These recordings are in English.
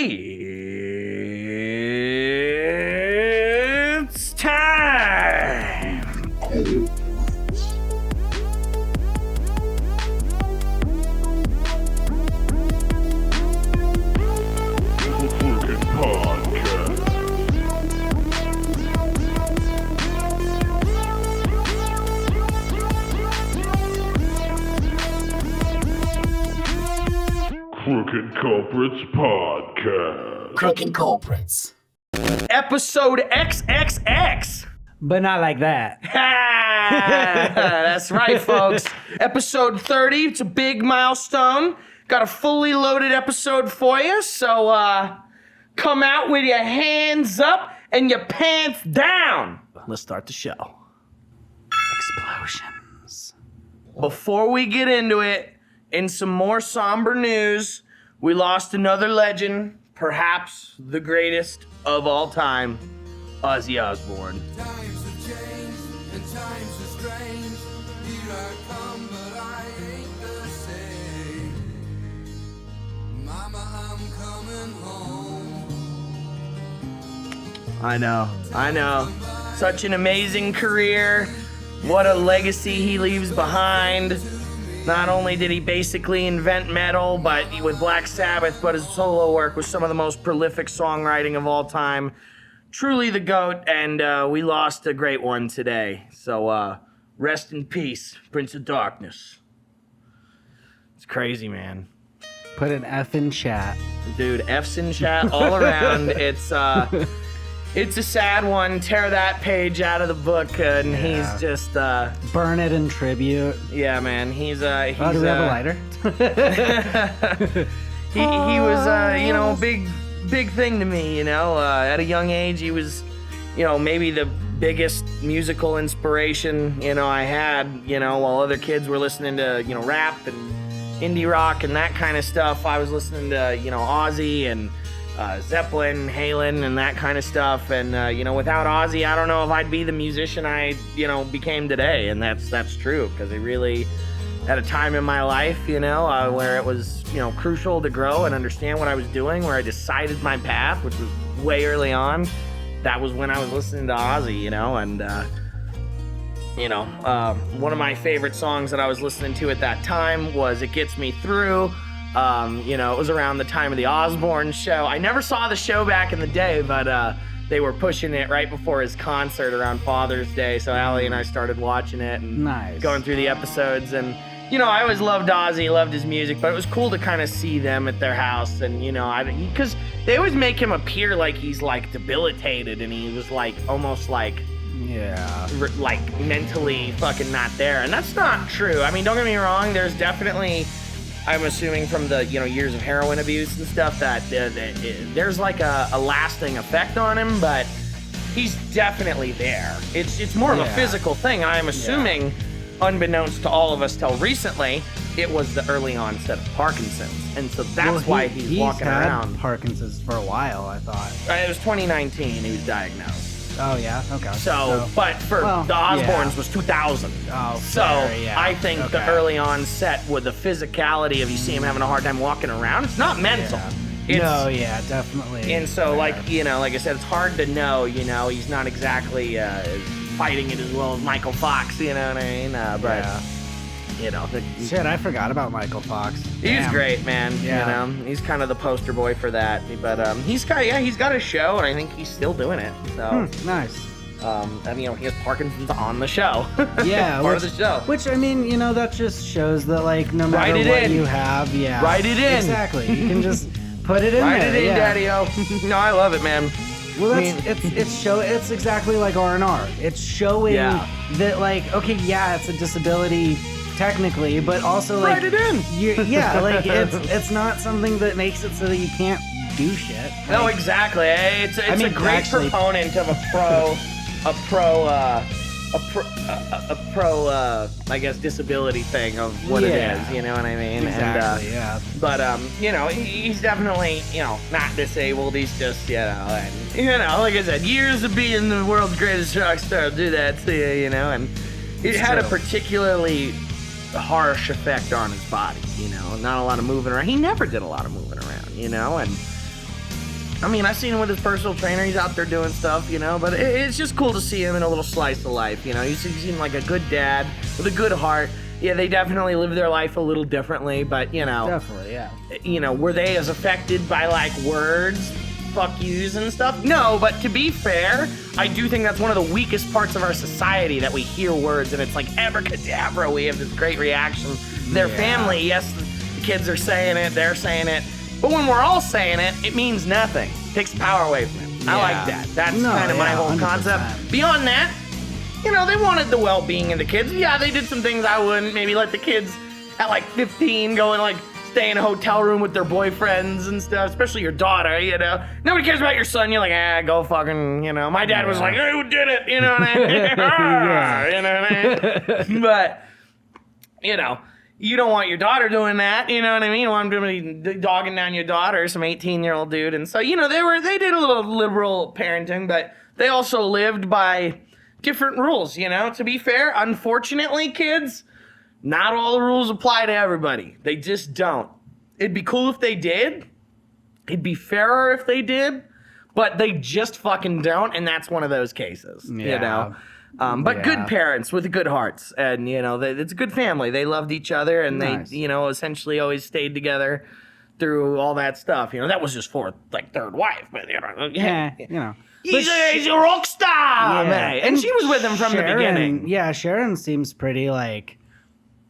It's time! Crooked Culprits Podcast. Crooked Culprits. Episode XXX! But not like that. That's right, folks. Episode 30, it's a big milestone. Got a fully loaded episode for you, so come out with your hands up and your pants down. Let's start the show. Explosions. Before we get into it, in some more somber news, we lost another legend, perhaps the greatest of all time, Ozzy Osbourne. Times have changed and times are strange. Here I come, but I ain't the same. Mama, I'm coming home. I know. Such an amazing career. What a legacy he leaves behind. Not only did he basically invent metal, but with Black Sabbath, but his solo work was some of the most prolific songwriting of all time. Truly the GOAT, and we lost a great one today. So rest in peace, Prince of Darkness. It's crazy, man. Put an F in chat. Dude, F's in chat all around. It's a sad one. Tear that page out of the book, and he's just Burn it in tribute. yeah, man. He's Do we have a lighter? he was big thing to me, at a young age. He was, maybe the biggest musical inspiration, I had, while other kids were listening to, rap and indie rock and that kind of stuff. I was listening to, Ozzy and Zeppelin, Halen, and that kind of stuff. And, without Ozzy, I don't know if I'd be the musician I, became today. And that's true, because he really, at a time in my life, where it was, crucial to grow and understand what I was doing, where I decided my path, which was way early on. That was when I was listening to Ozzy, one of my favorite songs that I was listening to at that time was It Gets Me Through. It was around the time of the Osbourne show. I never saw the show back in the day, but they were pushing it right before his concert around Father's Day. So Allie and I started watching it and going through the episodes. And, I always loved Ozzy, loved his music, but it was cool to kind of see them at their house. And, because they always make him appear like he's like debilitated and he was like almost like, like mentally fucking not there. And that's not true. I mean, don't get me wrong, there's definitely, I'm assuming from the years of heroin abuse and stuff that there's like a lasting effect on him, but he's definitely there. It's more of a physical thing. I'm assuming, unbeknownst to all of us till recently, it was the early onset of Parkinson's, and so that's why he's walking around. Parkinson's for a while, I thought. It was 2019 he was diagnosed. Oh yeah, okay. But for the Osbournes was 2000. Oh, so fair, yeah. I think the early onset with the physicality of you see him having a hard time walking around, it's not mental. Yeah. Definitely. And so like I said, it's hard to know, he's not exactly fighting it as well as Michael Fox, you know what I mean? Shit, I forgot about Michael Fox. He's great, man. Yeah. He's kind of the poster boy for that. But he's got a show, and I think he's still doing it. So nice. He has Parkinson's on the show. Yeah, part of the show. Which I mean, that just shows that like no matter what you have, write it in. Exactly. You can just put it in write there. It in, Daddy-o. No, I love it, man. Well, it's exactly like R&R. It's showing that like, okay, it's a disability technically, but also like write it in. Like it's not something that makes it so that you can't do shit. Like, no, exactly. It's a great proponent of a pro I guess disability thing of what it is, you know what I mean? Exactly, But he's definitely, not disabled, he's just, and, like I said, years of being the world's greatest rock star do that to you, and it had a particularly harsh effect on his body, not a lot of moving around. He never did a lot of moving around, and I mean, I've seen him with his personal trainer. He's out there doing stuff, you know, but it's just cool to see him in a little slice of life, you know. He seems like a good dad with a good heart. Yeah, they definitely live their life a little differently, but, you know. Definitely, yeah. You know, were they as affected by, like, words, fuck yous and stuff? No, but to be fair, I do think that's one of the weakest parts of our society, that we hear words and it's like abracadabra. We have this great reaction. Their family, yes, the kids are saying it, they're saying it. But when we're all saying it, it means nothing. It takes power away from it. I like that. That's kind of my whole 100%. concept. Beyond that, you know, they wanted the well-being of the kids. Yeah, they did some things I wouldn't. Maybe let the kids at like 15 go and like stay in a hotel room with their boyfriends and stuff, especially your daughter, you know. Nobody cares about your son. You're like, go fucking, you know. My dad was like, who did it? You know what I mean? You know what I mean? But, you know, you don't want your daughter doing that, you know what I mean? You want them to be dogging down your daughter, some 18-year-old dude. And so, you know, they did a little liberal parenting, but they also lived by different rules, you know? To be fair, unfortunately, kids, not all the rules apply to everybody. They just don't. It'd be cool if they did. It'd be fairer if they did, but they just fucking don't, and that's one of those cases, you know? But good parents with good hearts, and, you know, it's a good family. They loved each other, and they, you know, essentially always stayed together through all that stuff. You know, that was just fourth, like, third wife, but, you know. You know. He's a rock star, man. And she was with him from the beginning. Yeah, Sharon seems pretty, like,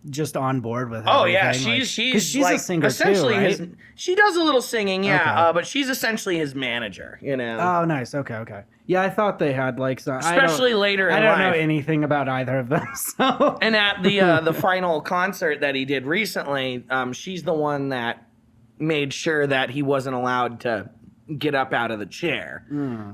just on board with everything. Oh, yeah, she's like, a singer essentially too, right? she does a little singing, but she's essentially his manager, you know. Oh, nice. Okay. Yeah, I thought they had, like, some... Especially later in life. I don't know anything about either of them, so... And at the final concert that he did recently, she's the one that made sure that he wasn't allowed to get up out of the chair,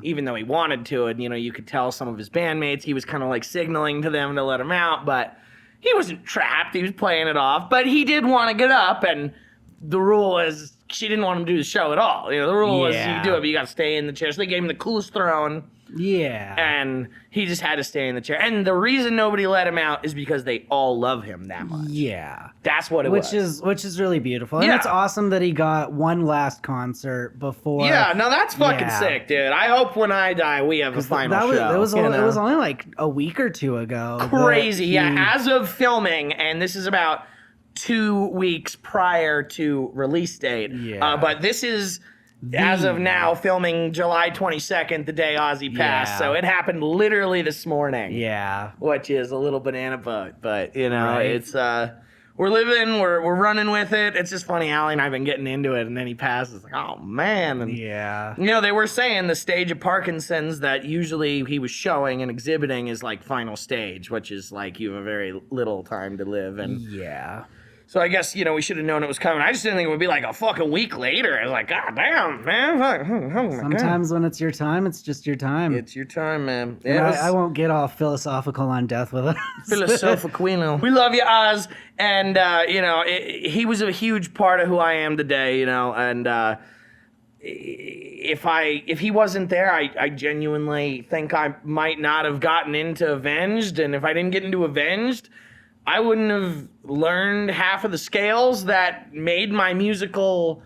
even though he wanted to. And, you know, you could tell some of his bandmates, he was kind of like signaling to them to let him out, but he wasn't trapped. He was playing it off, but he did want to get up, and the rule is she didn't want him to do the show at all. You know, the rule is you do it, but you got to stay in the chair. So they gave him the coolest throne. Yeah. And he just had to stay in the chair. And the reason nobody let him out is because they all love him that much. Yeah. That's what it was. Which is really beautiful. And it's awesome that he got one last concert before. Yeah, no, that's fucking sick, dude. I hope when I die we have a final show. It was only like a week or two ago. Crazy. As of filming, and this is about 2 weeks prior to release date. Yeah. But this is... as of now, filming July 22nd, the day Ozzy passed. So it happened literally this morning. Yeah. Which is a little banana boat. But, you know, it's, we're living, we're running with it. It's just funny, Allie and I have been getting into it, and then he passes. Like, oh, man. And, you know, they were saying the stage of Parkinson's that usually he was showing and exhibiting is, like, final stage, which is, like, you have a very little time to live. And so I guess, you know, we should have known it was coming. I just didn't think it would be like a fucking week later. I was like, God damn, man. Sometimes when it's your time, it's just your time. It's your time, man. I won't get all philosophical on death with us. Philosophical. We love you, Oz. And, you know, he was a huge part of who I am today, you know. And if he wasn't there, I genuinely think I might not have gotten into Avenged. And if I didn't get into Avenged, I wouldn't have learned half of the scales that made my musical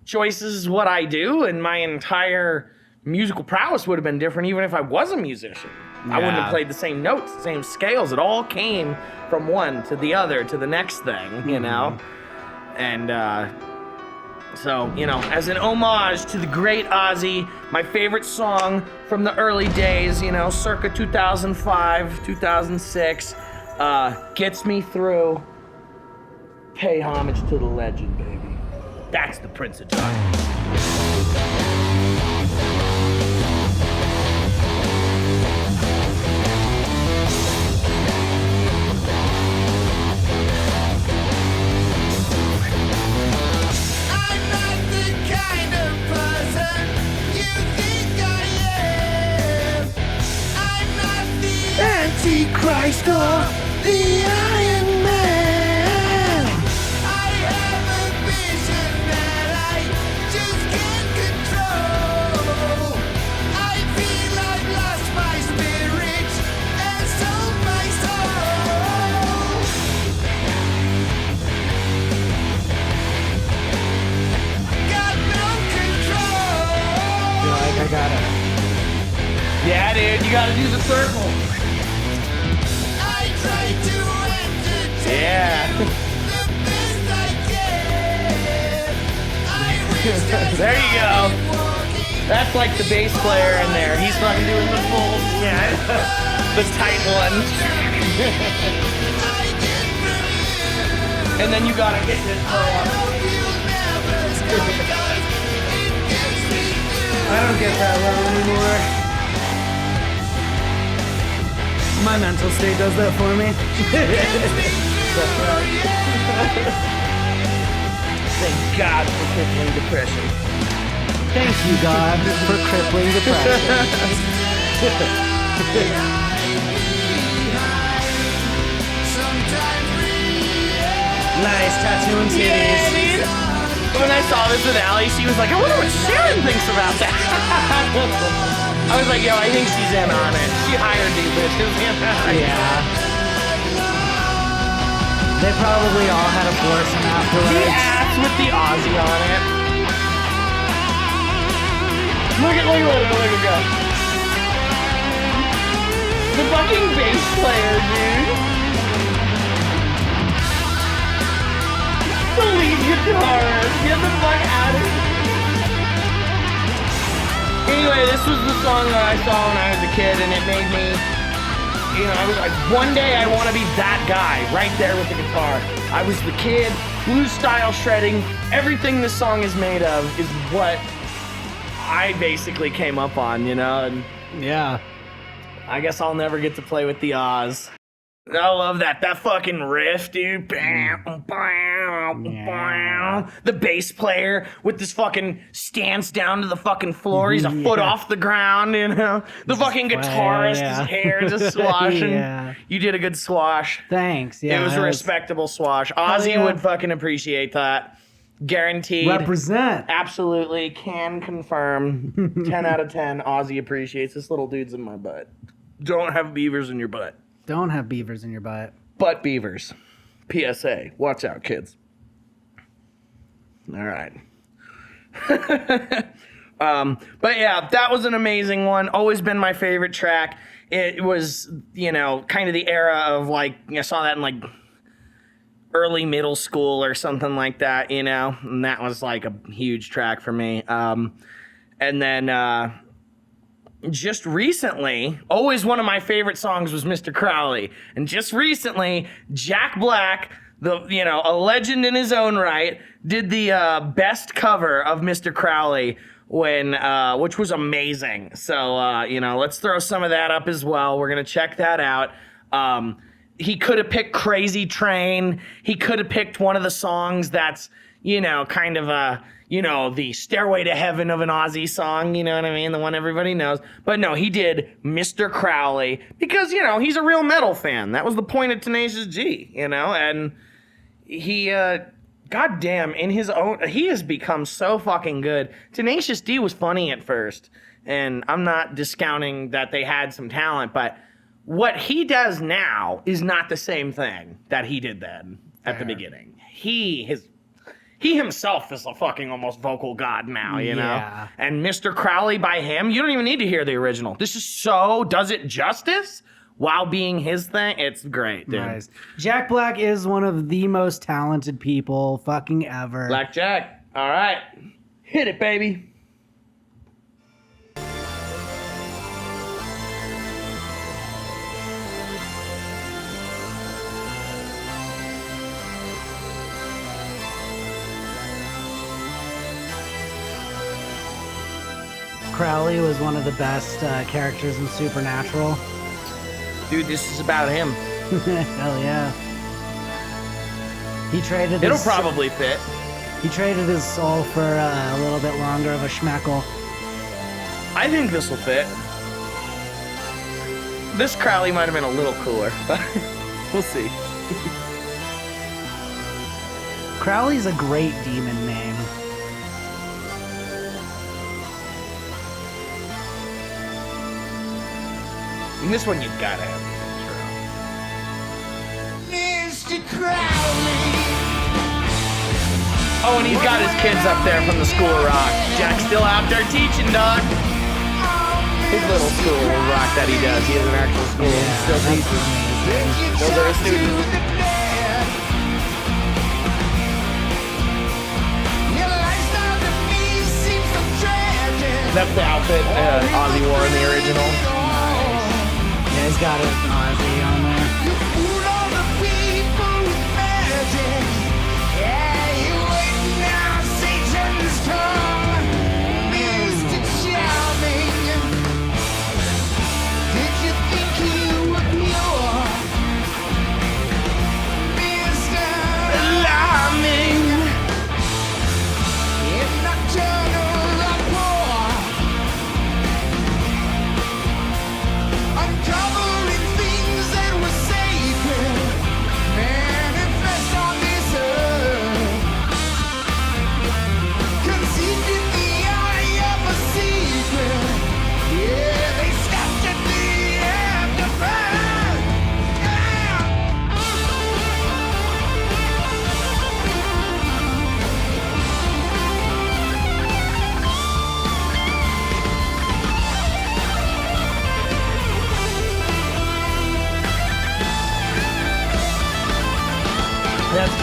choices what I do, and my entire musical prowess would have been different even if I was a musician. I wouldn't have played the same notes, the same scales. It all came from one to the other to the next thing, you know? And so, you know, as an homage to the great Ozzy, my favorite song from the early days, you know, circa 2005, 2006, Gets Me Through. Pay homage to the legend, baby. That's the Prince of Darkness. Antichrist or the Iron Man. I have a vision that I just can't control. I feel I've lost my spirit and sold my soul. Got no control. I gotta. Yeah, dude, you gotta do the circle. I try to entertain Yeah. the best I can. I wish that There you go. walking That's like the bass player in there. He's fucking doing the full, the tight one. I get through. And then you gotta hit this I hope you'll never stop 'cause it gets me through. I don't get that well anymore. My mental state does that for me. Thank God for crippling depression. Thank you, God, for crippling depression. Nice tattoo and titties. Dude. When I saw this with Allie, she was like, I wonder what Sharon thinks about that. I was like, yo, I think she's in on it. She hired these bitches. Yeah. They probably all had a foursome The afterwards. ass with the Ozzy on it. Look at it go. The fucking bass player, dude. The lead guitarist. Get the fuck out of here. Anyway, this was the song that I saw when I was a kid, and it made me, I was like, one day I want to be that guy right there with the guitar. I was the kid, blues style shredding. Everything this song is made of is what I basically came up on, and Yeah. I guess I'll never get to play with the Oz. I love that fucking riff, dude. Bam, bam, bam. The bass player with this fucking stance down to the fucking floor. He's a foot off the ground, The fucking guitarist, yeah. his hair just swashing. Yeah. You did a good swash. Thanks. Yeah. It was a respectable swash. Ozzy yeah. would fucking appreciate that. Guaranteed. Represent. Absolutely. Can confirm. 10 out of 10. Ozzy appreciates this little dude's in my butt. Don't have beavers in your butt. Don't have beavers in your butt. Butt beavers. PSA. Watch out, kids. All right. But yeah, that was an amazing one. Always been my favorite track. It was, kind of the era of I saw that in early middle school or something like that, and that was a huge track for me. And then just recently, always one of my favorite songs was Mr. Crowley. And just recently, Jack Black, a legend in his own right, did the best cover of Mr. Crowley which was amazing. So, let's throw some of that up as well. We're going to check that out. He could have picked Crazy Train. He could have picked one of the songs that's, kind of the Stairway to Heaven of an Ozzy song, you know what I mean? The one everybody knows. But no, he did Mr. Crowley because, he's a real metal fan. That was the point of Tenacious D, and he, goddamn, in his own, he has become so fucking good. Tenacious D was funny at first, and I'm not discounting that they had some talent, but what he does now is not the same thing that he did then at the beginning. He himself is a fucking almost vocal god now, Yeah. And Mr. Crowley by him, you don't even need to hear the original. This is does it justice while being his thing. It's great, dude. Nice. Jack Black is one of the most talented people fucking ever. Blackjack. All right. Hit it, baby. Crowley was one of the best characters in Supernatural. Dude, this is about him. Hell yeah. He traded It'll his, probably fit. He traded his soul for a little bit longer of a schmeckle. I think this will fit. This Crowley might have been a little cooler, but we'll see. Crowley's a great demon name. And this one you gotta have. Mr. Crowley. Oh, and he's got his kids up there from the School of Rock. Jack's still out there teaching, dog. His little school rock that he does. He has an actual school. He still teaches. Those are his students. That's the outfit Ozzy wore in the original. Yeah, he's got it. Ozzy on there.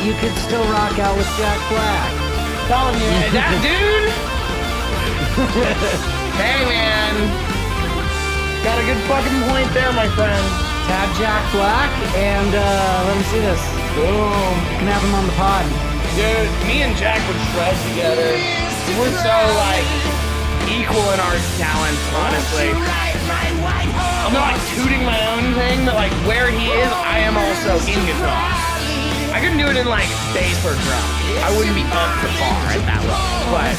You could still rock out with Jack Black. Telling you, that dude. Hey man, got a good fucking point there, my friend. Tab Jack Black, and let me see this. Boom. You can have him on the pod. Dude, me and Jack would shred together. We're so like equal in our talents, honestly. I'm not like tooting my own thing, but like where he is, I am also in guitar. I couldn't do it in like bass or drum. I wouldn't be up to par at that level, but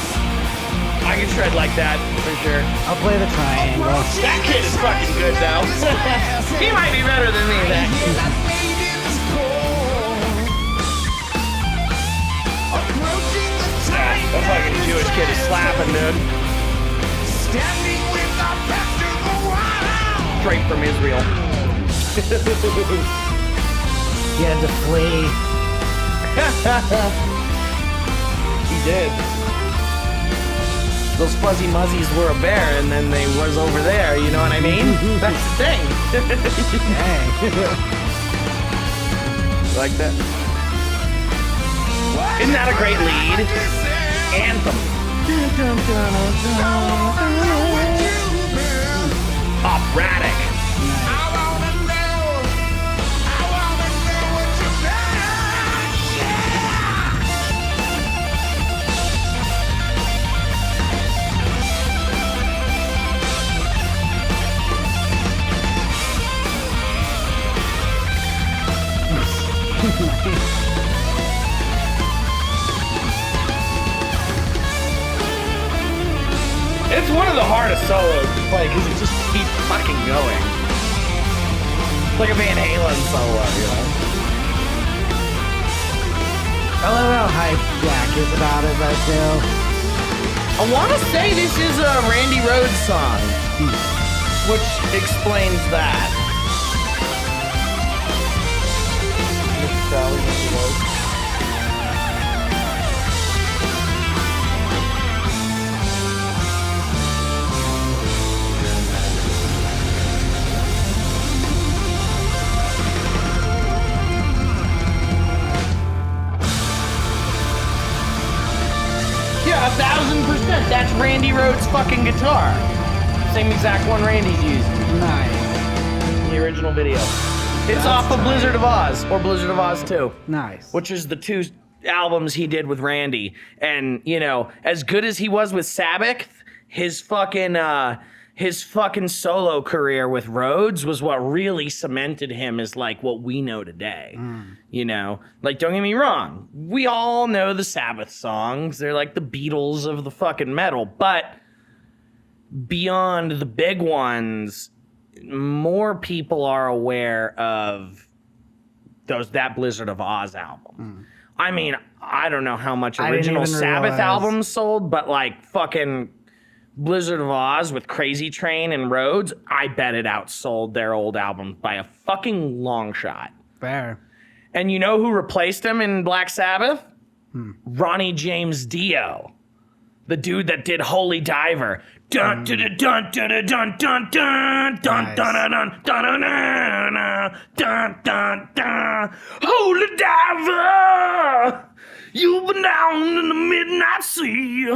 I can shred like that for sure. I'll play the triangle. That kid is fucking good though. He might be better than me. That fucking Jewish kid is slapping, dude. Straight from Israel. He had to flee. He did. Those fuzzy muzzies were a bear, and then they was over there. You know what I mean? That's the thing. Like that? Isn't that a great lead? Anthem. Operatic. It's one of the hardest solos to play because it just keeps fucking going. It's like a Van Halen solo, you know? I love how hype Jack is about it, though, too. I want to say this is a Randy Rhoads song, which explains that. Yeah, 1,000%. That's Randy Rhoads' fucking guitar. Same exact one Randy's using. Nice. In the original video. It's off of Blizzard of Oz, or Blizzard of Oz 2. Nice. Which is the two albums he did with Randy. And, you know, as good as he was with Sabbath, his fucking solo career with Rhoads was what really cemented him as like what we know today. You know, like, don't get me wrong, we all know the Sabbath songs. They're like the Beatles of the fucking metal, but beyond the big ones, more people are aware of that Blizzard of Oz album. I mean, I don't know how much original Sabbath albums sold, but like fucking Blizzard of Oz with Crazy Train and Rhoads, I bet it outsold their old album by a fucking long shot. Fair. And you know who replaced him in Black Sabbath? Ronnie James Dio. The dude that did Holy Diver. Dun dun dun dun dun dun dun dun dun dun dun dun dun dun dun. Holy diver, you've been down in the midnight sea.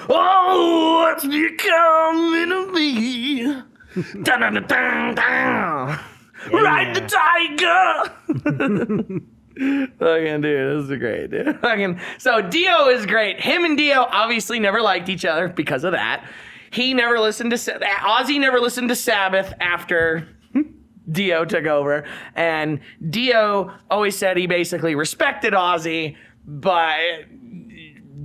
Oh, what's becoming of me? Dun dun dun dun dun. Ride the tiger. Fucking dude, this is great, dude. So Dio is great. Him and Dio obviously never liked each other because of that. He never listened to Ozzy never listened to Sabbath after Dio took over, and Dio always said he basically respected Ozzy, but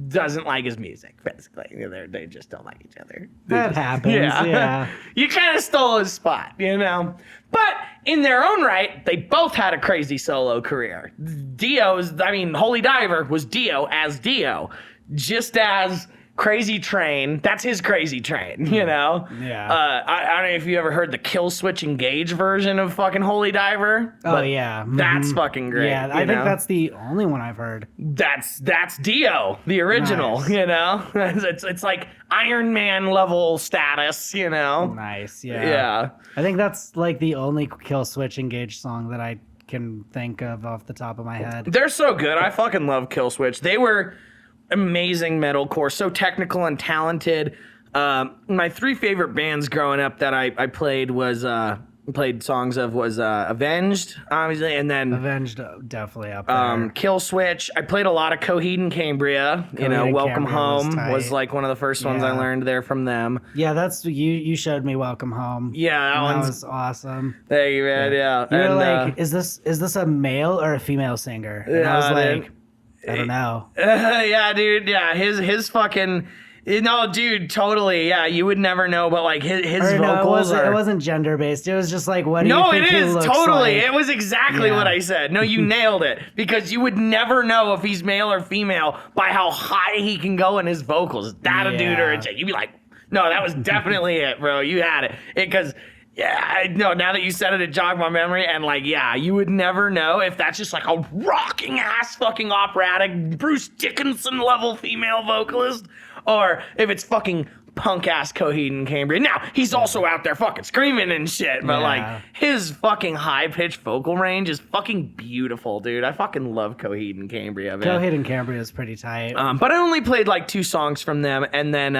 doesn't like his music. Basically, they just don't like each other. That happens. Yeah. You kind of stole his spot, you know. But in their own right, they both had a crazy solo career. Holy Diver was Dio as Dio, just as Crazy Train, that's his Crazy Train, you know? Yeah. I don't know if you ever heard the Kill Switch Engage version of fucking Holy Diver. Oh, yeah. That's fucking great. Yeah, I think that's the only one I've heard. That's Dio, the original, Nice. you know? It's like Iron Man level status, you know? Nice, yeah. Yeah. I think that's like the only Kill Switch Engage song that I can think of off the top of my head. They're so good. I fucking love Kill Switch. They were amazing metalcore, so technical and talented. My three favorite bands growing up that I played songs of was Avenged, obviously, and then Avenged, definitely up there. Kill Switch. I played a lot of Coheed and Cambria. Welcome Cambria Home was tight. like one of the first ones I Yeah. learned there from them. Yeah, that's you showed me Welcome Home. Yeah, that was awesome. Thank you, man. Yeah. You were And, like, is this a male or a female singer? And I was like, I don't know. yeah, dude. Yeah, his fucking. No, dude, totally. Yeah, you would never know, but like his Or no, vocals it wasn't gender based. It was just like, what do you No, think it he is looks totally. like? It was exactly Yeah. what I said. No, you nailed it because you would never know if he's male or female by how high he can go in his vocals. Is that a dude or a Yeah. chick? You'd be like, no, that was definitely it, bro. You had it. Because now that you said it jogged my memory, and like, yeah, you would never know if that's just like a rocking ass fucking operatic Bruce Dickinson level female vocalist, or if it's fucking punk ass Coheed and Cambria. Now, he's also out there fucking screaming and shit, but like his fucking high pitched vocal range is fucking beautiful, dude. I fucking love Coheed and Cambria, man. Coheed and Cambria is pretty tight. But I only played like 2 songs from them, and then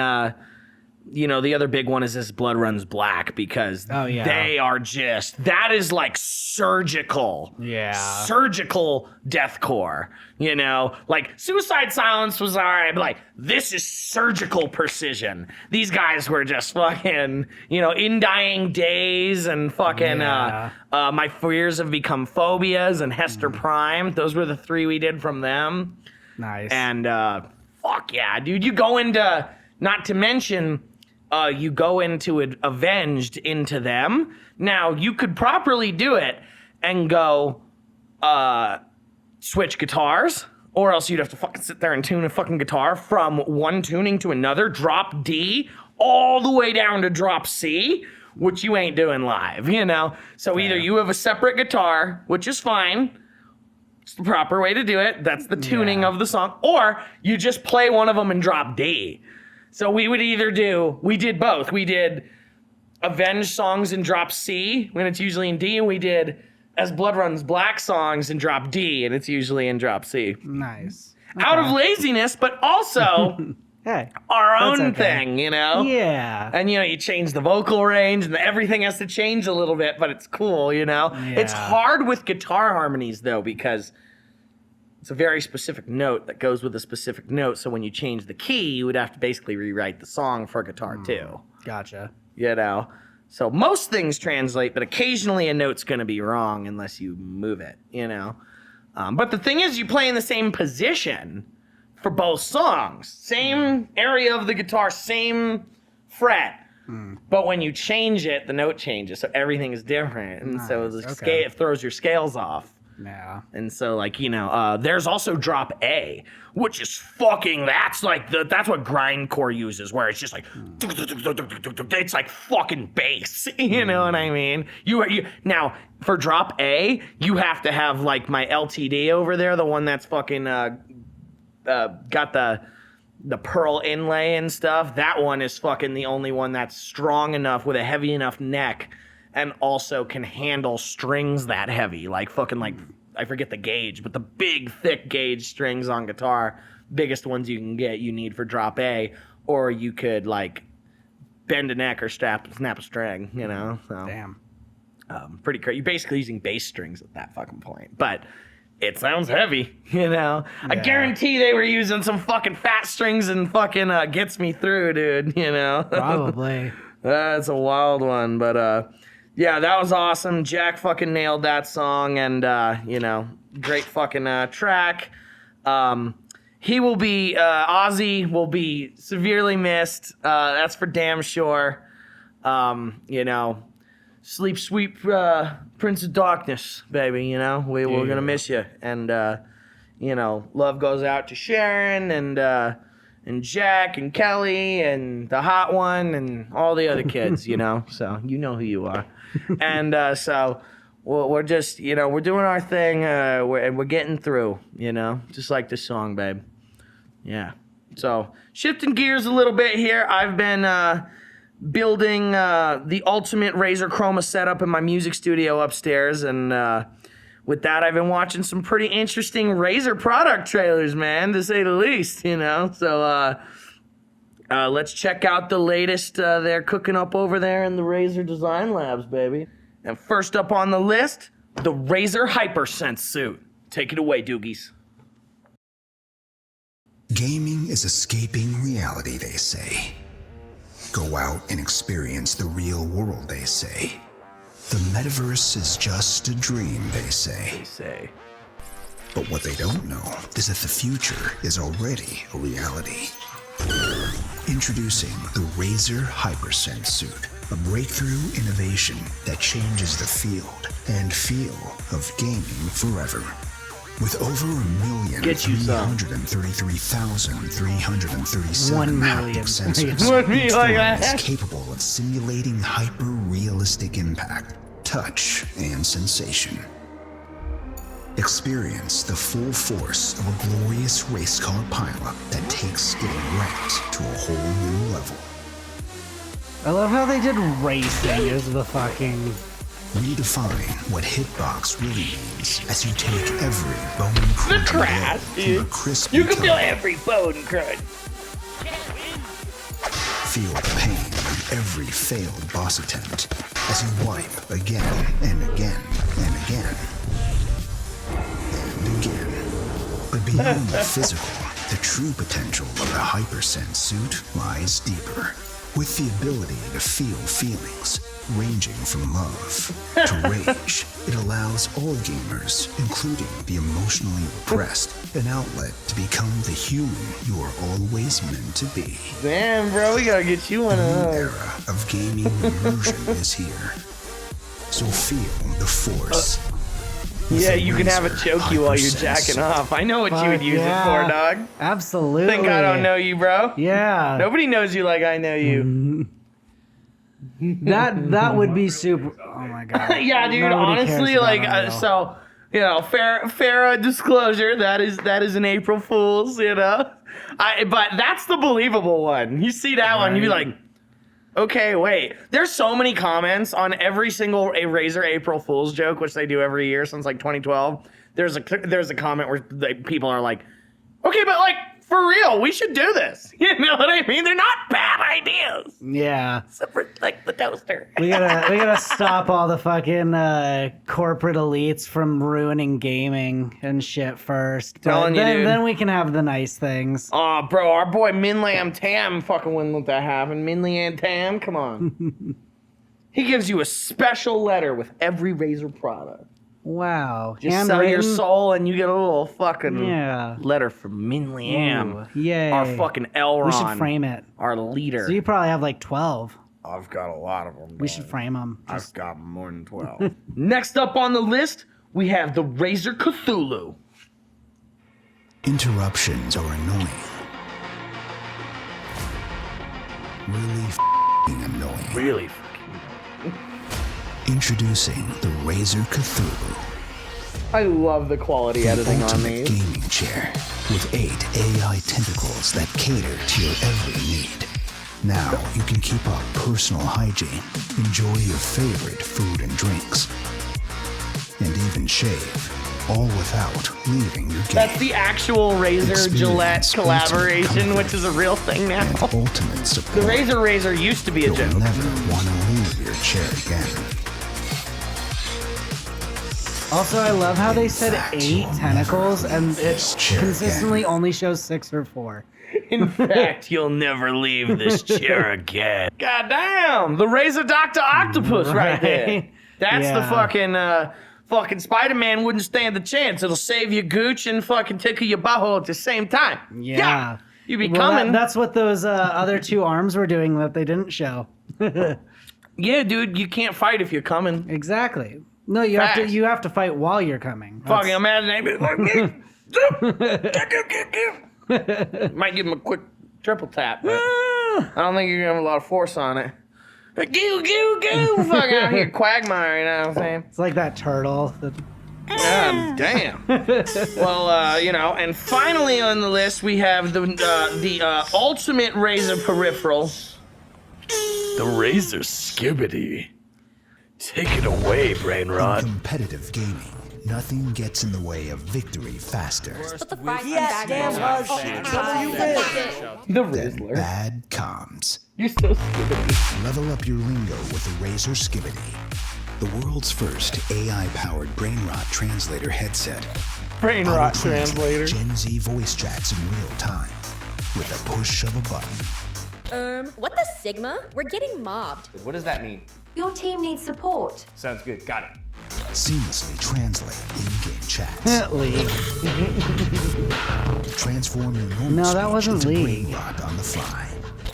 the other big one is this Blood Runs Black, because they are just, that is like surgical deathcore, you know? Like Suicide Silence was alright, but like this is surgical precision. These guys were just fucking, In Dying Days and fucking My Fears Have Become Phobias and Hester Prime. Those were the 3 we did from them. Nice. And fuck yeah, dude. You go into, not to mention, you go into it Avenged into them. Now, you could properly do it and go switch guitars, or else you'd have to fucking sit there and tune a fucking guitar from one tuning to another, drop D, all the way down to drop C, which you ain't doing live, you know? So either you have a separate guitar, which is fine, it's the proper way to do it, that's the tuning of the song, or you just play one of them and drop D. So we would we did both. We did Avenged songs and drop C when it's usually in D, and we did As Blood Runs Black songs and drop D, and it's usually in drop C. Nice. Out of laziness, but also Hey, our own okay. thing, you know? Yeah. And, you change the vocal range, and everything has to change a little bit, but it's cool, you know? Yeah. It's hard with guitar harmonies, though, because it's a very specific note that goes with a specific note, so when you change the key, you would have to basically rewrite the song for guitar, too. Gotcha. You know? So most things translate, but occasionally a note's going to be wrong unless you move it, you know? But the thing is, you play in the same position for both songs. Same area of the guitar, same fret. But when you change it, the note changes, so everything is different. And so it throws your scales off. Yeah. And so, like, there's also drop A, which is fucking, that's what grindcore uses, where it's just like, it's like fucking bass, you know what I mean? Now, for drop A, you have to have, like, my LTD over there, the one that's fucking, got the the pearl inlay and stuff. That one is fucking the only one that's strong enough with a heavy enough neck and also can handle strings that heavy. Like fucking like, I forget the gauge, but the big thick gauge strings on guitar, biggest ones you can get, you need for drop A, or you could like bend a neck or snap a string, you know? So, Damn. pretty crazy. You're basically using bass strings at that fucking point. But it sounds heavy, you know? I guarantee they were using some fucking fat strings and fucking Gets Me Through, dude, you know? Probably. That's a wild one. But yeah, that was awesome. Jack fucking nailed that song and, you know, great fucking track. He will be, Ozzy will be severely missed. That's for damn sure. You know, sleep sweet, Prince of Darkness, baby, you know, we're going to miss you. And, you know, love goes out to Sharon and Jack and Kelly and the hot one and all the other kids, you know, so you know who you are. And so we're just, you know, we're doing our thing and we're getting through, you know, just like this song, babe. Yeah. So shifting gears a little bit here. I've been building the ultimate Razer Chroma setup in my music studio upstairs. And with that, I've been watching some pretty interesting Razer product trailers, man, to say the least, you know. So let's check out the latest they're cooking up over there in the Razer Design Labs, baby. And first up on the list, the Razer HyperSense suit. Take it away, Doogies. Gaming is escaping reality, they say. Go out and experience the real world, they say. The metaverse is just a dream, they say. But what they don't know is that the future is already a reality. Introducing the Razer HyperSense suit, a breakthrough innovation that changes the field and feel of gaming forever. With over 1,333,337 1 million. haptic sensors, What me each like one that? is capable of simulating hyper-realistic impact, touch, and sensation. Experience the full force of a glorious race car pileup that takes getting wrecked to a whole new level. I love how they did racing as the fucking... Redefine what hitbox really means as you take every bone crunch crash, through a dude. crispy You can feel tongue. every bone crunch. Feel the pain of every failed boss attempt as you wipe again and again and again and again. But beyond the physical, the true potential of the HyperSense suit lies deeper. With the ability to feel feelings ranging from love to rage, it allows all gamers, including the emotionally repressed, an outlet to become the human you are always meant to be. Damn, bro, we gotta get you one of The new those. era of gaming immersion is here. So feel the force. With Yeah, the you can have it Razer choke you while you're HyperSense jacking suit. off. I know what you would Fuck use it for, dog. Absolutely. Think I don't know you, bro? Yeah. Nobody knows you like I know you. That would be super... Oh my god. Yeah, dude. Nobody cares Honestly, about like, Unreal. so, you know, fair disclosure. That is an April Fool's. You know, but that's the believable one. You see that one, you be like, okay, wait. There's so many comments on every single Razer April Fool's joke, which they do every year since like 2012. There's a comment where people are like, okay, but like for real, we should do this. You know what I mean? They're not bad ideas. Yeah. Except for like the toaster. We gotta stop all the fucking corporate elites from ruining gaming and shit first. Telling you, dude. Then we can have the nice things. Oh, bro, our boy Minlam Tam fucking wouldn't let that happen. Minlam Tam, come on. He gives you a special letter with every Razer product. Wow. Just sell your Handwritten? soul and you get a little fucking Yeah. letter from Min Liam. Ooh, yay. Our fucking Elron. We should frame it. Our leader. So you probably have like 12. I've got a lot of them. We should frame them. I've got more than 12. Next up on the list, we have the Razer Cthulhu. Interruptions are annoying. Really f***ing annoying. Really? Introducing the Razer Cthulhu, I love the quality editing on ultimate these. gaming chair. with 8 AI tentacles that cater to your every need. Now you can keep up personal hygiene, enjoy your favorite food and drinks, and even shave, all without leaving your gate. That's the actual Razer Experience Gillette ultimate collaboration, comfort which is a real thing now. and ultimate The support. Razer used to be a You'll joke. never want to leave your chair again. Also, I love how they said fact, 8 you'll tentacles, never and leave it this chair consistently again. only shows 6 or 4. In fact, you'll never leave this chair again. God damn, the Razer Dr. Octopus right there. Right? That's the Yeah. fucking Spider-Man wouldn't stand the chance. It'll save your gooch and fucking tickle your butthole at the same time. Yeah. You be Well, coming. that's what those other 2 arms were doing that they didn't show. Yeah, dude, you can't fight if you're coming. Exactly. No, Facts. you have to fight while you're coming. Fucking imagine they might give him a quick triple tap, but I don't think you're gonna have a lot of force on it. Goo, goo, goo! Fuck out here, Quagmire, you know what I'm saying? It's like that turtle. God damn. Well, and finally on the list we have the ultimate Razer peripheral. The Razer Skibbity. Take it away, Brain In Rot. competitive gaming, nothing gets in the way of victory faster Put the fries damn The than Rizzler. bad comms. You're so skibbity. Level up your lingo with the Razer Skibbity, the world's first AI-powered brain rot translator headset. Brain Auto Rot translate translator. Gen Z voice chats in real time with a push of a button. What the Sigma? We're getting mobbed. What does that mean? Your team needs support. Sounds good. Got it. Seamlessly translate in-game chats. League. Transform your normal No, that speech wasn't into League. brain rot on the fly.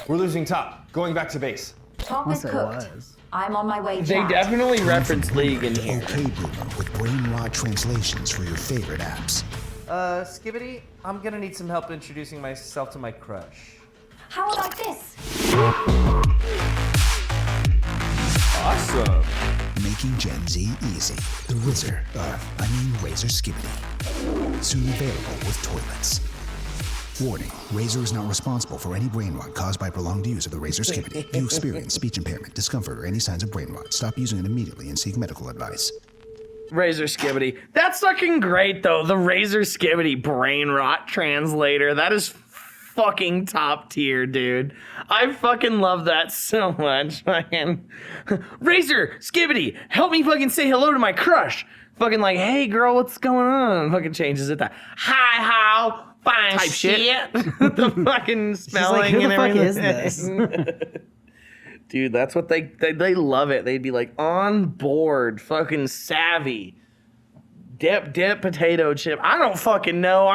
We're losing top. Going back to base. Top is Yes, it cooked. was. I'm on my way. They Jack. definitely reference League in here. OK Boomer with brain rot translations for your favorite apps. Skibbity, I'm gonna need some help introducing myself to my crush. How about this? Awesome. Making Gen Z easy. The Razer Skibbity. Soon available with toilets. Warning, Razer is not responsible for any brain rot caused by prolonged use of the Razer Skibbity. If you experience speech impairment, discomfort, or any signs of brain rot, stop using it immediately and seek medical advice. Razer Skibbity. That's fucking great though. The Razer Skibbity brain rot translator. That is fucking top tier, dude. I fucking love that so much. Fucking Razer Skibbity, help me fucking say hello to my crush. Fucking like, hey girl, what's going on? Fucking changes it to hi how fine type shit. The fucking spelling who the and fuck everything. is this? Dude, that's what they love it. They'd be like on board, fucking savvy. Dip, potato chip. I don't fucking know.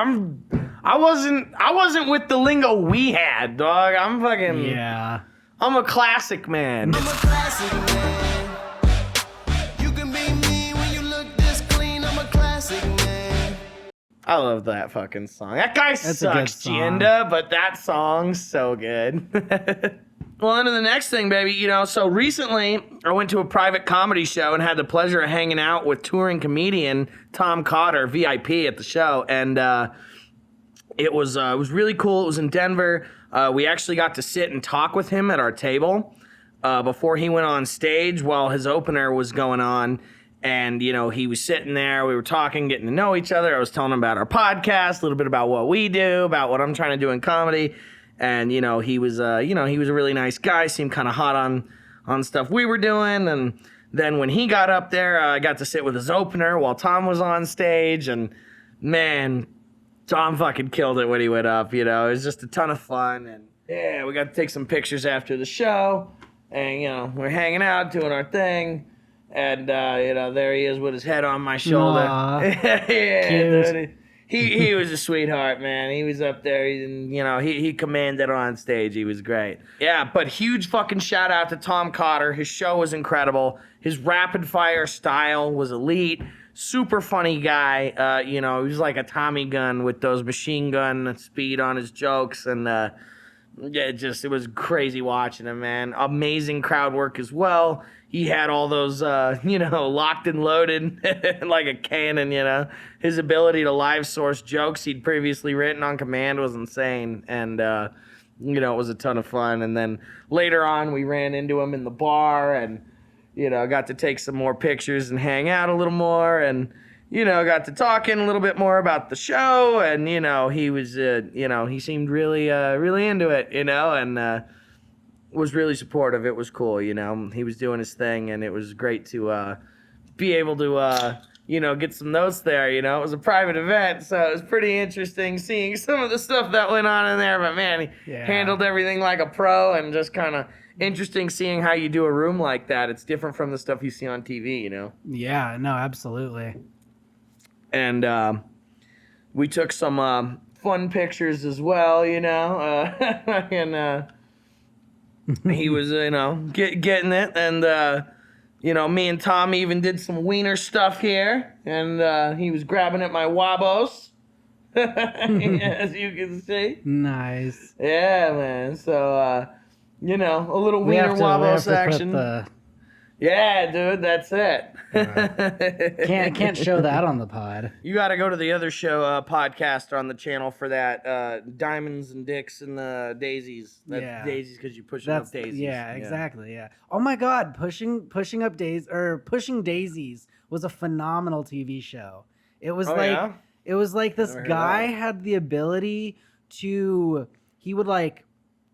I wasn't with the lingo we had, dog. I'm fucking Yeah. I'm a classic man. I'm a classic man. You can be me when you look this clean. I'm a classic man. I love that fucking song. That guy That's a good sucks, song. Gienda, but that song's so good. Well, on to the next thing, baby. So recently I went to a private comedy show and had the pleasure of hanging out with touring comedian Tom Cotter, VIP, at the show, and it was really cool. It was in Denver. We actually got to sit and talk with him at our table before he went on stage while his opener was going on. And, he was sitting there. We were talking, getting to know each other. I was telling him about our podcast, a little bit about what we do, about what I'm trying to do in comedy. And, he was a really nice guy, seemed kind of hot on stuff we were doing. And then when he got up there, I got to sit with his opener while Tom was on stage. And, man, Tom fucking killed it when he went up, It was just a ton of fun. And, yeah, we got to take some pictures after the show. And, we're hanging out, doing our thing. And, there he is with his head on my shoulder. Aw, Yeah, cute. dude. He was a sweetheart, man. He was up there, and he commanded on stage. He was great. Yeah, but huge fucking shout out to Tom Cotter. His show was incredible. His rapid fire style was elite. Super funny guy. He was like a Tommy gun with those machine gun speed on his jokes, and Yeah, it was crazy watching him, man. Amazing crowd work as well. He had all those, locked and loaded like a cannon, His ability to live source jokes he'd previously written on command was insane. And, it was a ton of fun. And then later on, we ran into him in the bar and, got to take some more pictures and hang out a little more. And, got to talking a little bit more about the show. And, he was, he seemed really, really into it, and, was really supportive. It was cool, He was doing his thing, and it was great to be able to, get some notes there, It was a private event, so it was pretty interesting seeing some of the stuff that went on in there. But, man, he handled everything like a pro, and just kind of interesting seeing how you do a room like that. It's different from the stuff you see on TV, Yeah, no, absolutely. And we took some fun pictures as well, and he was, getting it. And, me and Tom even did some wiener stuff here. And he was grabbing at my wabos, as you can see. Nice. Yeah, man. So, a little wiener wabos action. Yeah, dude, that's it. Can't show that on the pod. You got to go to the other show podcast on the channel for that. Diamonds and Dicks and the Daisies. That's Daisies because you push up Daisies. Yeah, exactly. Yeah. Oh my God, pushing up Pushing Daisies was a phenomenal TV show. It was it was like this guy had the ability to he would like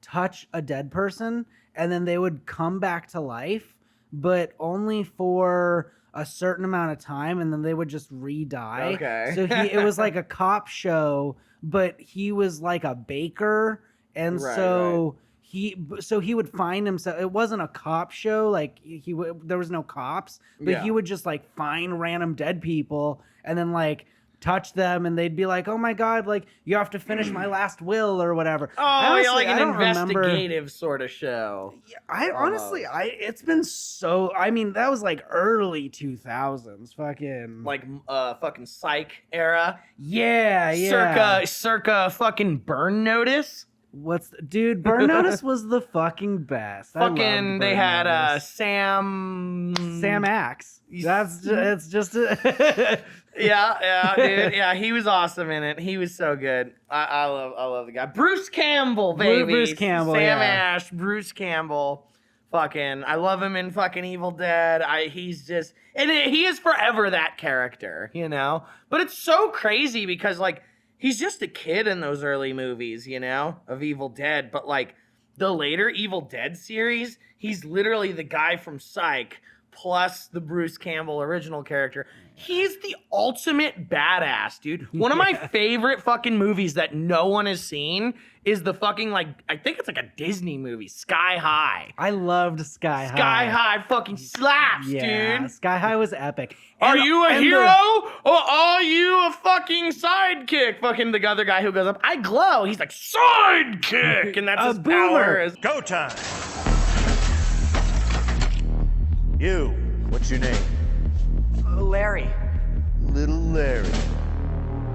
touch a dead person and then they would come back to life, but only for a certain amount of time, and then they would just re-die. Okay. So it was like a cop show, but he was like a baker, and he would find himself. It wasn't a cop show, like there was no cops, but he would just like find random dead people and then like touch them, and they'd be like, "Oh my God, like you have to finish my last will or whatever." Oh, honestly, like an investigative sort of show. It's been so. I mean, that was like early 2000s, fucking like fucking Psych era. Yeah. Circa fucking Burn Notice. Dude, Burn Notice was the fucking best. Fucking they had Sam Axe. It's just Yeah, dude. Yeah, he was awesome in it. He was so good. I love the guy. Bruce Campbell, baby. Bruce Campbell, Sam Ash, Bruce Campbell. Fucking, I love him in fucking Evil Dead. He is forever that character, But it's so crazy because like he's just a kid in those early movies, of Evil Dead. But like the later Evil Dead series, he's literally the guy from Psych plus the Bruce Campbell original character. He's the ultimate badass, dude. One of my favorite fucking movies that no one has seen is the fucking, like, I think it's like a Disney movie, Sky High. I loved Sky High. Sky High fucking slaps, dude. Sky High was epic. Are you a hero or are you a fucking sidekick? Fucking the other guy who goes up, I glow. He's like, sidekick! And that's his power. Go time! You, what's your name? Larry. Little Larry.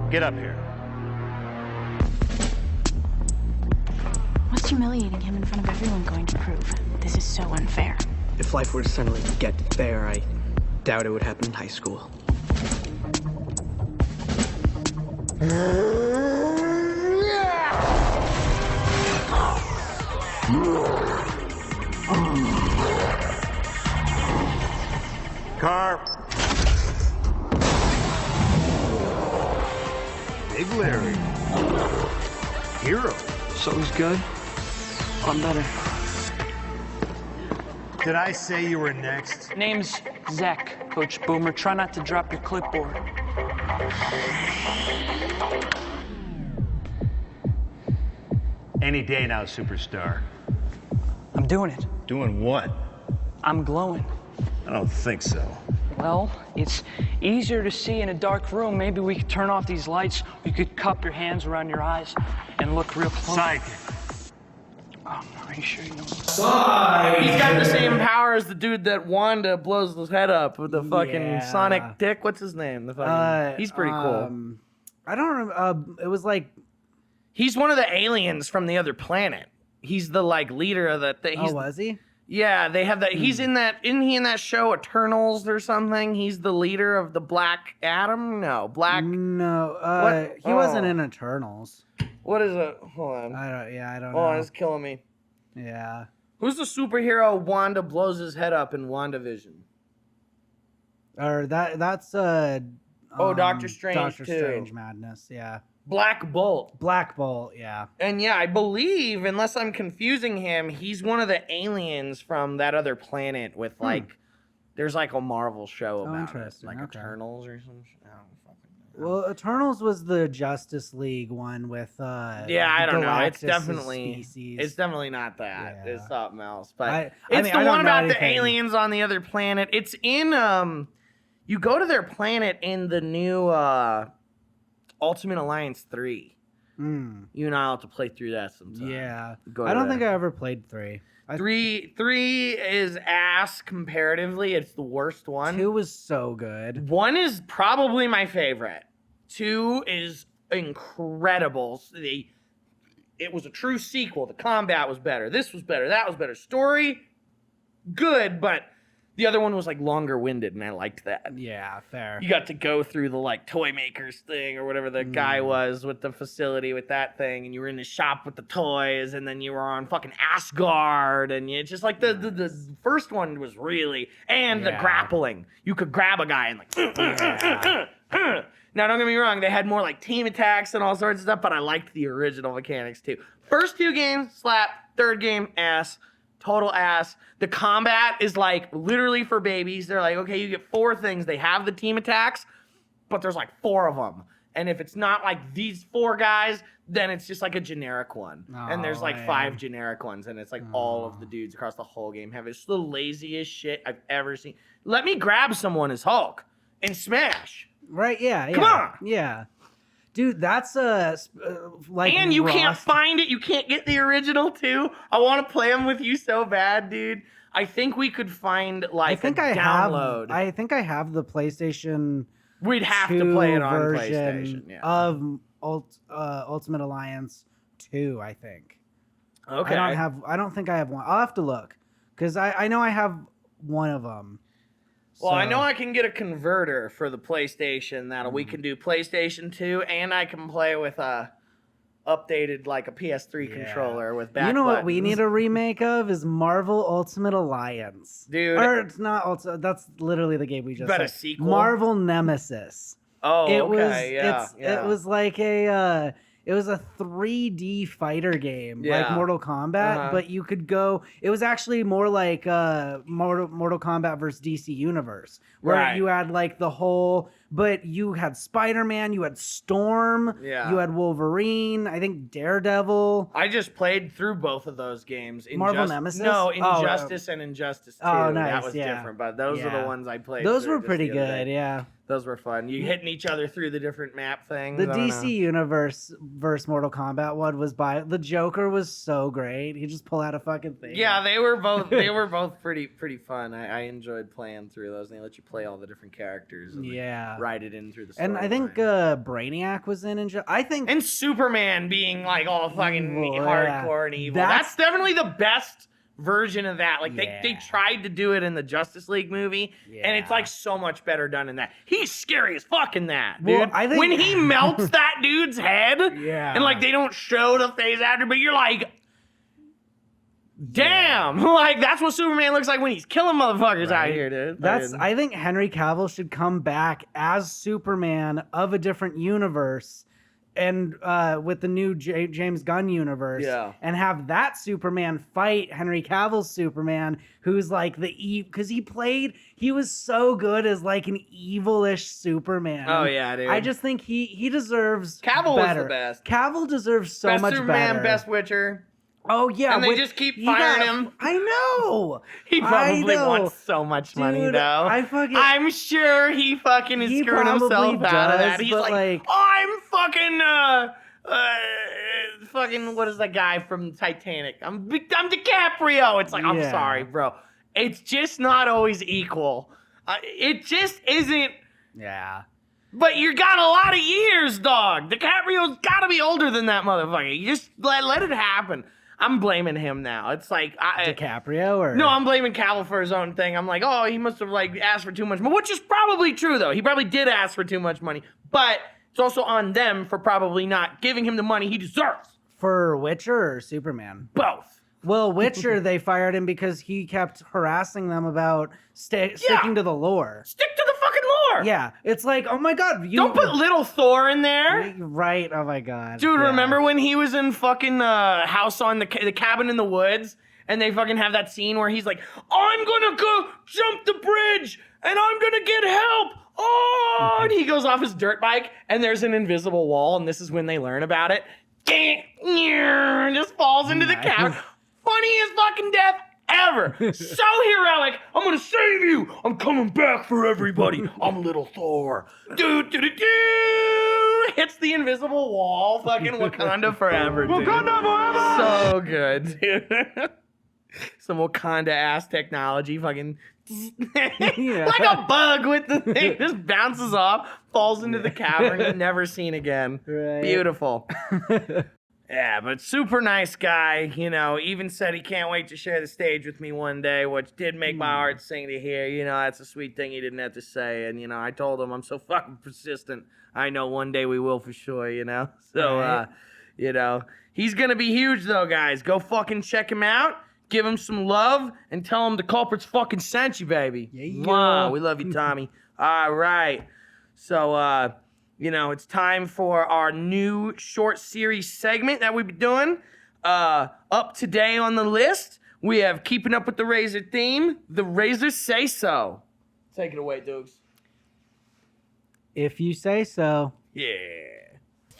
Get up here. What's humiliating him in front of everyone going to prove? This is so unfair. If life were to suddenly get fair, I doubt it would happen in high school. Car. Big Larry. Hero. So he's good? I'm better. Did I say you were next? Name's Zach, Coach Boomer. Try not to drop your clipboard. Any day now, superstar. I'm doing it. Doing what? I'm glowing. I don't think so. Well, it's easier to see in a dark room. Maybe we could turn off these lights. You could cup your hands around your eyes and look real close. Sidekick. Are you sure you know? He's got the same power as the dude that Wanda blows his head up with the fucking sonic dick. What's his name? The fucking, he's pretty cool. I don't remember. It was like he's one of the aliens from the other planet. He's the like leader of the thing. Oh, was he? Yeah, they have that. He's in that. Isn't he in that show Eternals or something? He's the leader of the Black Adam. No, Black. No, he wasn't in Eternals. What is it? Hold on. I don't Oh, know. it's killing me. Yeah. Who's the superhero Wanda blows his head up in WandaVision? Or that's Doctor Strange Doctor too. Strange Madness, yeah. Black Bolt. Black Bolt, yeah. And yeah, I believe, unless I'm confusing him, he's one of the aliens from that other planet with like, there's like a Marvel show about it, interesting, like okay. Eternals or some shit. I don't fucking know. Well, Eternals was the Justice League one with yeah, I don't know. It's Galactus' definitely species. it's definitely not that. Yeah. It's something else. But I it's mean, the I don't one know about the anything. aliens on the other planet. It's in you go to their planet in the new Ultimate Alliance 3. You and I'll have to play through that sometime. Yeah. Go I don't to think I ever played 3. Three is ass comparatively. It's the worst one. 2 was so good. 1 is probably my favorite. 2 is incredible. It was a true sequel. The combat was better. This was better. That was better. Story, good, but the other one was like longer winded, and I liked that. Yeah, fair. You got to go through the like toy makers thing or whatever the guy was with the facility with that thing, and you were in the shop with the toys, and then you were on fucking Asgard, and it's just like the first one was really, and the grappling. You could grab a guy and like. Now don't get me wrong, they had more like team attacks and all sorts of stuff, but I liked the original mechanics too. First 2 games, slap. Third game, ass. Total ass. The combat is like literally for babies. They're like, okay, you get 4 things. They have the team attacks, but there's like 4 of them. And if it's not like these 4 guys, then it's just like a generic one. And there's like 5 generic ones, and it's like all of the dudes across the whole game have it. It's the laziest shit I've ever seen. Let me grab someone as Hulk and smash. Right, yeah. Come on. Yeah. Dude, that's like. And you can't find it. You can't get the original too. I want to play them with you so bad, dude. I think we could find like a download. I think I have the PlayStation. We'd have to play it on PlayStation. Yeah. Of Ultimate Alliance 2, I think. Okay. I don't think I have one. I'll have to look because I know I have one of them. Well, I know I can get a converter for the PlayStation that we can do PlayStation 2, and I can play with a updated like a PS3 controller with back. You know what we buttons. need a remake of is Marvel Ultimate Alliance, dude. Or it's not. That's literally the game we just. But said. a sequel. Marvel Nemesis. Oh, it okay, was. It was like a. It was a 3D fighter game, like Mortal Kombat, but you could go. It was actually more like Mortal Kombat versus DC Universe, where you had like the whole. But you had Spider-Man, you had Storm, you had Wolverine, I think Daredevil. I just played through both of those games. Marvel Nemesis? No, Injustice and Injustice 2. Oh, nice, that was different, but those are the ones I played. Those were pretty good, yeah. Those were fun. You hitting each other through the different map things. The DC Universe versus Mortal Kombat one was the Joker was so great. He just pulled out a fucking thing. Yeah, they were both pretty fun. I enjoyed playing through those. And they let you play all the different characters. And ride it in through the story. And I think Brainiac was in and Superman being like all fucking hardcore and evil. That's definitely the best version of that. Like they tried to do it in the Justice League movie, and it's like so much better done in that. He's scary as fuck in that, dude. Well, I think when he melts that dude's head, and like they don't show the face after, but you're like, damn, like that's what Superman looks like when he's killing motherfuckers out here, dude. I think Henry Cavill should come back as Superman of a different universe. And with the new James Gunn universe, and have that Superman fight Henry Cavill's Superman, who's like because he was so good as like an evilish Superman. Oh yeah, dude. I just think he deserves Cavill better. was the best. Cavill deserves so best much Superman, better. Best Witcher. Oh yeah, and they just keep firing him. I know. He probably wants so much money, though. I'm sure he fucking is screwing himself out of that. He's like, I'm fucking fucking what is that guy from Titanic? I'm DiCaprio. It's like, I'm sorry, bro. It's just not always equal. It just isn't. Yeah. But you got a lot of years, dog. DiCaprio's got to be older than that motherfucker. You just let it happen. I'm blaming him now. It's like DiCaprio or no, I'm blaming Cavill for his own thing. I'm like, oh, he must have like asked for too much money, which is probably true though. He probably did ask for too much money, but it's also on them for probably not giving him the money he deserves. For Witcher or Superman? Both. Well, Witcher, they fired him because he kept harassing them about sticking to the lore. Stick to the fucking lore. Yeah, it's like, oh my god, don't put little Thor in there. Right? Oh my god, dude. Yeah. Remember when he was in fucking house on the cabin in the woods, and they fucking have that scene where he's like, I'm gonna go jump the bridge, and I'm gonna get help. Oh, and he goes off his dirt bike, and there's an invisible wall, and this is when they learn about it. Just falls into the cabin. Funniest fucking death ever. So heroic. I'm gonna save you. I'm coming back for everybody. I'm little Thor. Do. Hits the invisible wall. Fucking Wakanda forever, dude. Wakanda forever. So good, dude. Some Wakanda ass technology. Fucking like a bug with the thing. Just bounces off, falls into the cavern, never seen again. Right. Beautiful. Yeah, but super nice guy, you know, even said he can't wait to share the stage with me one day, which did make my heart sing to hear. You know, that's a sweet thing he didn't have to say. And, you know, I told him I'm so fucking persistent. I know one day we will for sure, you know. So, you know, he's going to be huge, though, guys. Go fucking check him out. Give him some love and tell him the Culprits fucking sent you, baby. Yeah. Wow, we love you, Tommy. All right. So, you know, it's time for our new short series segment that we've been doing. Up today on the list, we have Keeping Up with the Razer theme, the Razer Say So. Take it away, Dukes. If you say so. Yeah.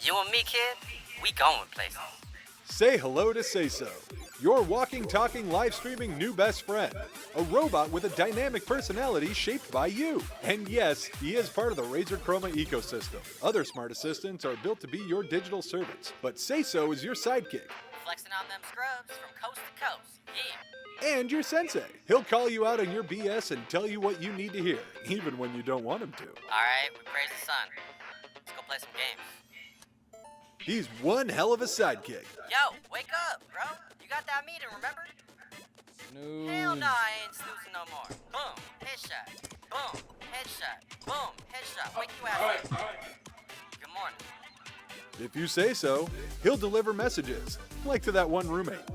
You and me, kid, we going places. Say hello to Say So, your walking, talking, live streaming new best friend. A robot with a dynamic personality shaped by you. And yes, he is part of the Razer Chroma ecosystem. Other smart assistants are built to be your digital servants, but Say So is your sidekick. Flexing on them scrubs from coast to coast. Yeah. And your sensei. He'll call you out on your BS and tell you what you need to hear, even when you don't want him to. All right, we praise the sun. Let's go play some games. He's one hell of a sidekick. Yo, wake up, bro. You got that meeting, remember? No. Hell no, I ain't snoozing no more. Boom, headshot. Boom, headshot. Boom, headshot. Wake you ass up. Good morning. If you say so, he'll deliver messages, like to that one roommate.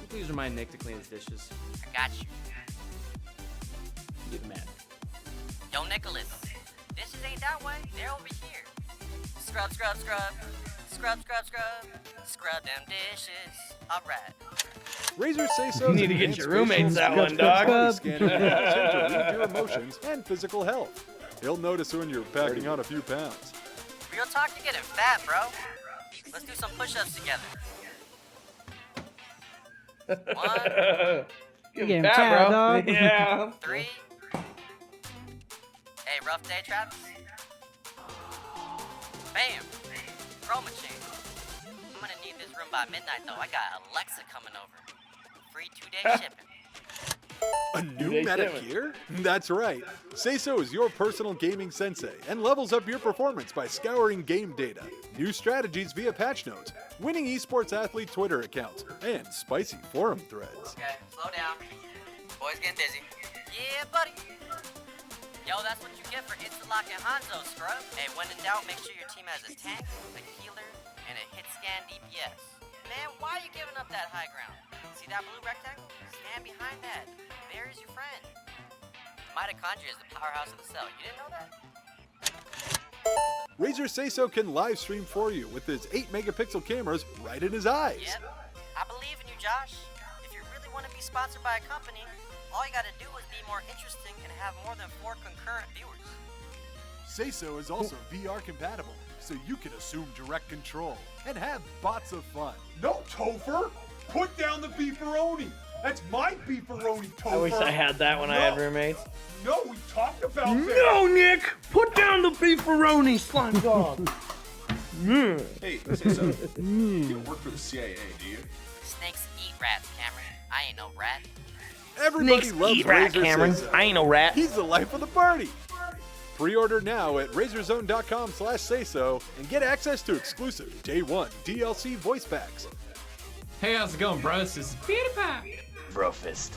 Please remind Nick to clean his dishes. I got you. Get mad. Yo, Nicholas. Dishes ain't that way. They're over here. Scrub, scrub, scrub. Scrub, scrub, scrub. Scrub them dishes. All right. Razer Say So. You need to get your roommates that one, dog. Scanning to read your emotions and physical health. He'll notice when you're packing on a few pounds. Real talk, you're getting fat, bro. Let's do some push-ups together. One. Getting fat, bro. Dog. Yeah. 3. Hey, rough day, Travis? Bam. Chroma chain. I'm gonna need this room by midnight, though. I got Alexa coming over. Free 2-day shipping. A new meta gear? That's right. Say So is your personal gaming sensei and levels up your performance by scouring game data, new strategies via patch notes, winning esports athlete Twitter accounts, and spicy forum threads. Okay, slow down. Boys getting busy. Yeah, buddy. Yo, that's what you get for Insta-Lock and Hanzo, scrub. Hey, when in doubt, make sure your team has a tank, a healer, and a hit scan DPS. Man, why are you giving up that high ground? See that blue rectangle? Stand behind that. There's your friend. Mitochondria is the powerhouse of the cell. You didn't know that? Razer Say So can live stream for you with his 8-megapixel cameras right in his eyes. Yep. I believe in you, Josh. If you really want to be sponsored by a company, all you gotta do is be more interesting and have more than 4 concurrent viewers. Say So is also VR compatible, so you can assume direct control and have bots of fun. No, Topher! Put down the beefaroni! That's my beefaroni, Topher! I wish I had that when I had roommates. No, we talked about that! No, Nick! Put down the beefaroni, slime dog! Hey, Say So. You don't work for the CIA, do you? Snakes eat rats, Cameron. I ain't no rat. Everybody Snakes loves eat rat, Razer Cameron. Say So. I ain't no rat. He's the life of the party. Pre-order now at razerzone.com/sayso and get access to exclusive Day 1 DLC voice packs. Hey, how's it going, bro? This is PewDiePie. Brofist.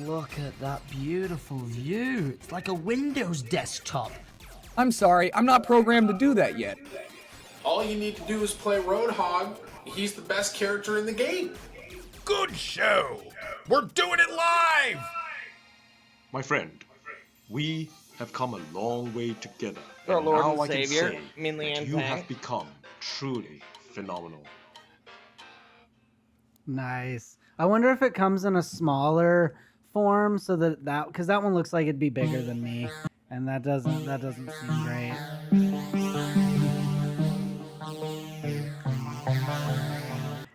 Look at that beautiful view. It's like a Windows desktop. I'm sorry, I'm not programmed to do that yet. All you need to do is play Roadhog. He's the best character in the game. Good show. We're doing it live. My friend, we have come a long way together. Our Lord now and I can Savior, say Min Li that and you Pang. have become truly phenomenal. Nice. I wonder if it comes in a smaller form so that because that one looks like it'd be bigger than me, and that doesn't seem great.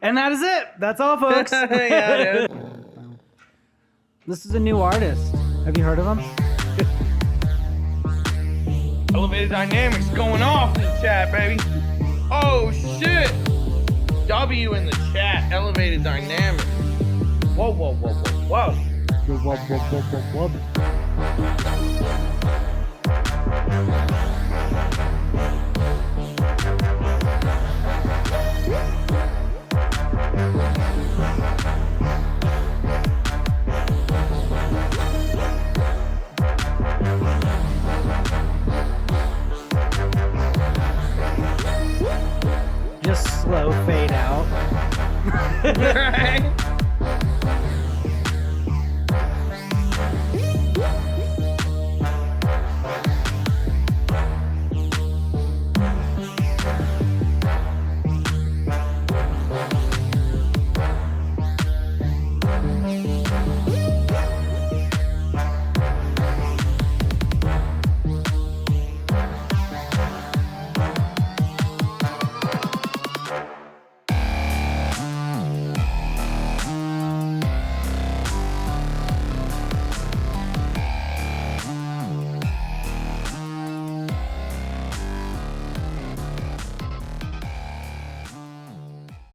And that is it. That's all, folks. Yeah, dude. This is a new artist. Have you heard of him? Elevated Dynamics going off in the chat, baby. Oh, shit. W in the chat. Elevated Dynamics. Whoa, whoa, whoa, whoa, whoa. Just slow fade out.